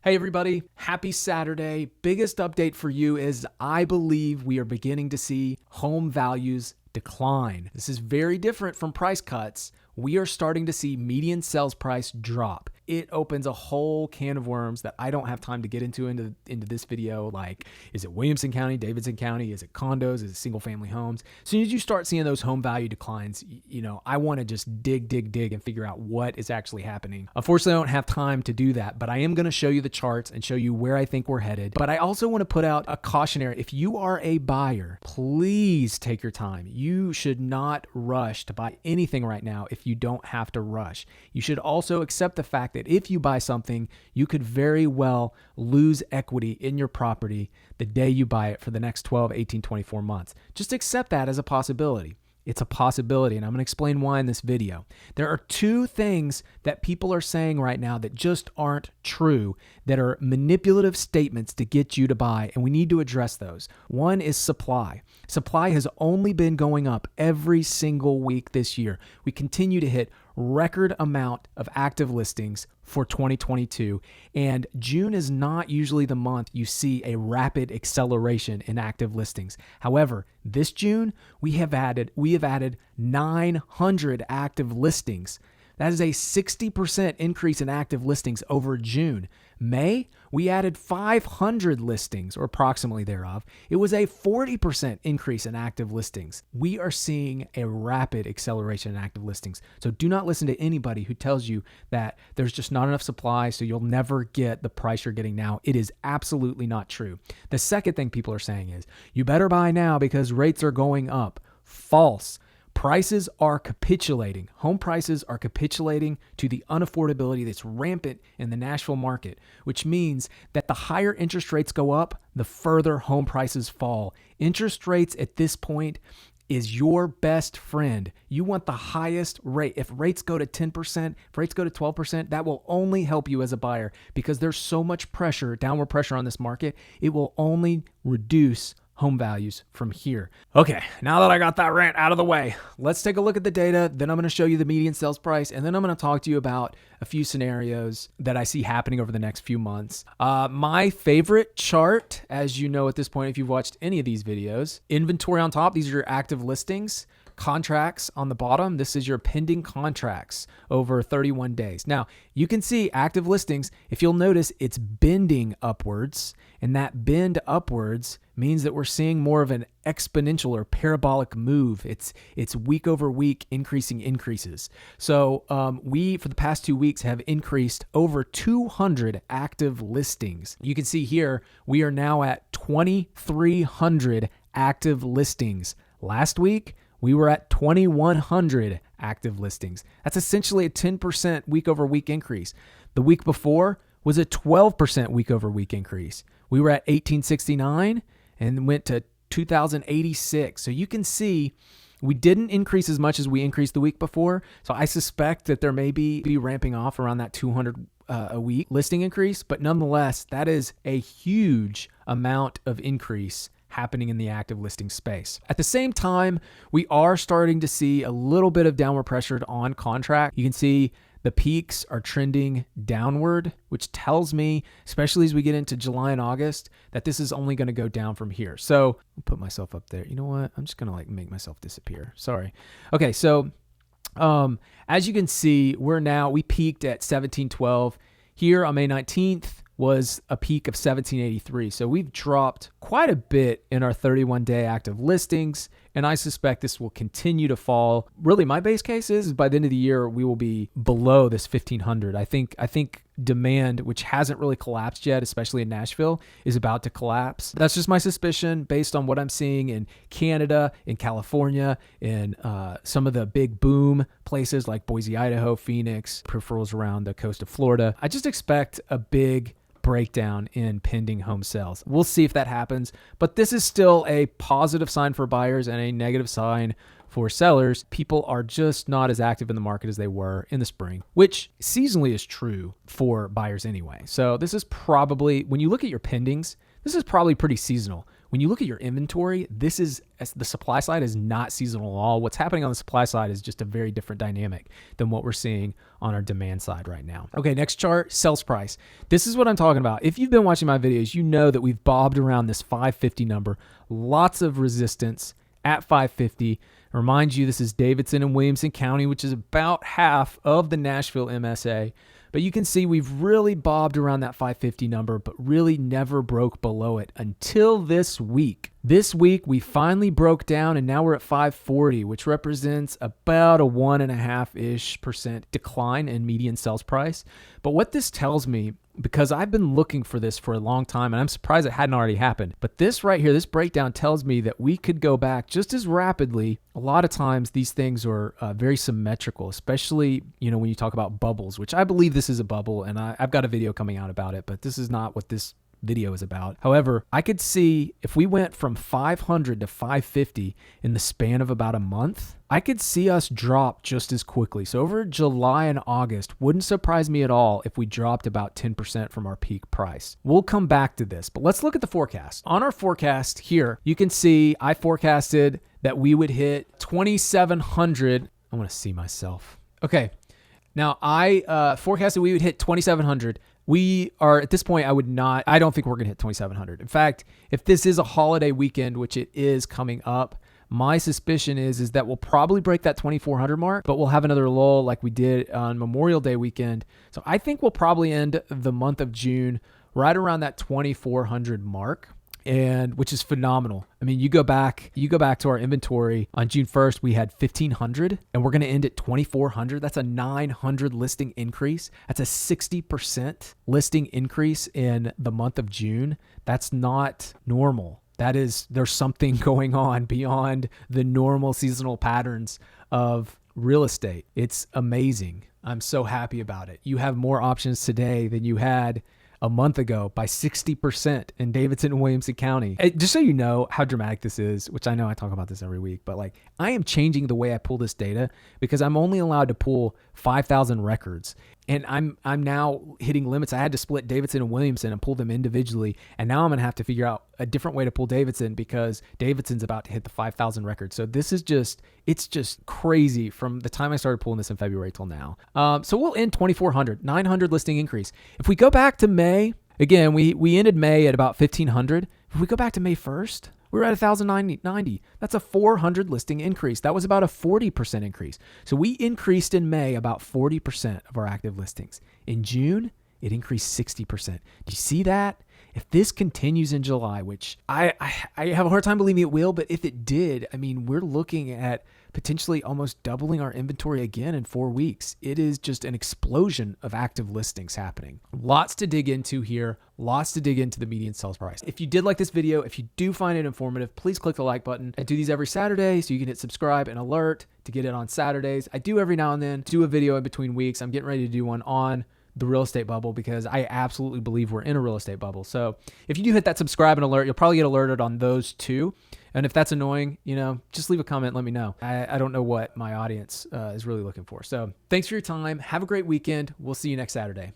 Hey everybody, happy Saturday. Biggest update for you is I believe we are beginning to see home values decline. This is very different from price cuts. We are starting to see median sales price drop. It opens a whole can of worms that I don't have time to get into this video. Like, is it Williamson County, Davidson County? Is it condos? Is it single family homes? As soon as you start seeing those home value declines, I want to just dig and figure out what is actually happening. Unfortunately, I don't have time to do that, but I am going to show you the charts and show you where I think we're headed. But I also want to put out a cautionary. If you are a buyer, please take your time. You should not rush to buy anything right now if you don't have to rush. You should also accept the fact that if you buy something, you could very well lose equity in your property the day you buy it for the next 12, 18, 24 months. Just accept that as a possibility. It's a possibility, and I'm going to explain why in this video. There are two things that people are saying right now that just aren't true, that are manipulative statements to get you to buy, and we need to address those. One is supply. Supply has only been going up every single week this year. We continue to hit record amount of active listings for 2022, and June is not usually the month you see a rapid acceleration in active listings. However, this June we have added 900 active listings. That is a 60% increase in active listings over June. May, we added 500 listings, or approximately thereof. It was a 40% increase in active listings. We are seeing a rapid acceleration in active listings. So do not listen to anybody who tells you that there's just not enough supply, so you'll never get the price you're getting now. It is absolutely not true. The second thing people are saying is, you better buy now because rates are going up. False. Prices are capitulating. Home prices are capitulating to the unaffordability that's rampant in the Nashville market, which means that the higher interest rates go up, the further home prices fall. Interest rates at this point is your best friend. You want the highest rate. If rates go to 10%, if rates go to 12%, that will only help you as a buyer because there's so much pressure, downward pressure on this market. It will only reduce home values from here. Okay, now that I got that rant out of the way, let's take a look at the data. Then I'm going to show you the median sales price, and then I'm going to talk to you about a few scenarios that I see happening over the next few months. My favorite chart, as you know at this point, if you've watched any of these videos, inventory on top, these are your active listings. Contracts on the bottom, this is your pending contracts over 31 days. Now, you can see active listings. If you'll notice, it's bending upwards, and that bend upwards means that we're seeing more of an exponential or parabolic move. It's week over week increases. So we, for the past 2 weeks, have increased over 200 active listings. You can see here, we are now at 2,300 active listings. Last week, we were at 2,100 active listings. That's essentially a 10% week over week increase. The week before was a 12% week over week increase. We were at 1,869 and went to 2,086. So you can see we didn't increase as much as we increased the week before. So I suspect that there may be ramping off around that 200 a week listing increase. But nonetheless, that is a huge amount of increase happening in the active listing space. At the same time, we are starting to see a little bit of downward pressure on contract. You can see the peaks are trending downward, which tells me, especially as we get into July and August, that this is only going to go down from here. So I'll put myself up there. You know what? I'm just going to make myself disappear. Sorry. Okay. So as you can see, we peaked at 1712 here on May 19th. Was a peak of 1783. So we've dropped quite a bit in our 31-day active listings, and I suspect this will continue to fall. Really, my base case is by the end of the year, we will be below this 1,500. I think demand, which hasn't really collapsed yet, especially in Nashville, is about to collapse. That's just my suspicion based on what I'm seeing in Canada, in California, in some of the big boom places like Boise, Idaho, Phoenix, peripherals around the coast of Florida. I just expect a big breakdown in pending home sales. We'll see if that happens, but this is still a positive sign for buyers and a negative sign for sellers. People are just not as active in the market as they were in the spring, which seasonally is true for buyers anyway. So this is probably, when you look at your pendings, this is probably pretty seasonal. when you look at your inventory, the supply side is not seasonal at all. What's happening on the supply side is just a very different dynamic than what we're seeing on our demand side right now. Okay, next chart, sales price. This is what I'm talking about. If you've been watching my videos, you know that we've bobbed around this 550 number. Lots of resistance at 550. Remind you, this is Davidson and Williamson County, which is about half of the Nashville MSA. But you can see we've really bobbed around that 550 number, but really never broke below it until this week. This week, we finally broke down, and now we're at 540, which represents about a 1.5-ish% decline in median sales price. But what this tells me, because I've been looking for this for a long time, and I'm surprised it hadn't already happened. But this right here, this breakdown tells me that we could go back just as rapidly. A lot of times these things are very symmetrical, especially, when you talk about bubbles, which I believe this is a bubble, and I've got a video coming out about it, but this is not what this video is about. However, I could see if we went from 500 to 550 in the span of about a month, I could see us drop just as quickly. So over July and August, wouldn't surprise me at all if we dropped about 10% from our peak price. We'll come back to this, but let's look at the forecast. On our forecast here, you can see I forecasted that we would hit 2,700. I want to see myself. Okay. Now I forecasted we would hit 2,700. We are at this point, I don't think we're going to hit 2,700. In fact, if this is a holiday weekend, which it is coming up, my suspicion is that we'll probably break that 2,400 mark, but we'll have another lull like we did on Memorial Day weekend. So I think we'll probably end the month of June right around that 2,400 mark. And which is phenomenal. I mean, you go back to our inventory on June 1st, we had 1,500 and we're going to end at 2,400. That's a 900 listing increase. That's a 60% listing increase in the month of June. That's not normal. There's something going on beyond the normal seasonal patterns of real estate. It's amazing. I'm so happy about it. You have more options today than you had a month ago by 60% in Davidson and Williamson County. Just so you know how dramatic this is, which I know I talk about this every week, but I am changing the way I pull this data because I'm only allowed to pull 5,000 records. And I'm now hitting limits. I had to split Davidson and Williamson and pull them individually. And now I'm going to have to figure out a different way to pull Davidson because Davidson's about to hit the 5,000 records. So this is it's just crazy from the time I started pulling this in February till now. So we'll end 2,400, 900 listing increase. If we go back to May, again, we ended May at about 1,500. If we go back to May 1st, we were at 1,090. That's a 400 listing increase. That was about a 40% increase. So we increased in May about 40% of our active listings. In June, it increased 60%. Do you see that? If this continues in July, which I have a hard time believing it will, but if it did, I mean, we're looking at potentially almost doubling our inventory again in 4 weeks. It is just an explosion of active listings happening. Lots to dig into here. Lots to dig into the median sales price. If you did like this video, if you do find it informative, please click the like button. I do these every Saturday, so you can hit subscribe and alert to get it on Saturdays. I do every now and then do a video in between weeks. I'm getting ready to do one on the real estate bubble because I absolutely believe we're in a real estate bubble. So if you do hit that subscribe and alert, you'll probably get alerted on those too. And if that's annoying, just leave a comment, let me know. I don't know what my audience is really looking for. So thanks for your time. Have a great weekend. We'll see you next Saturday.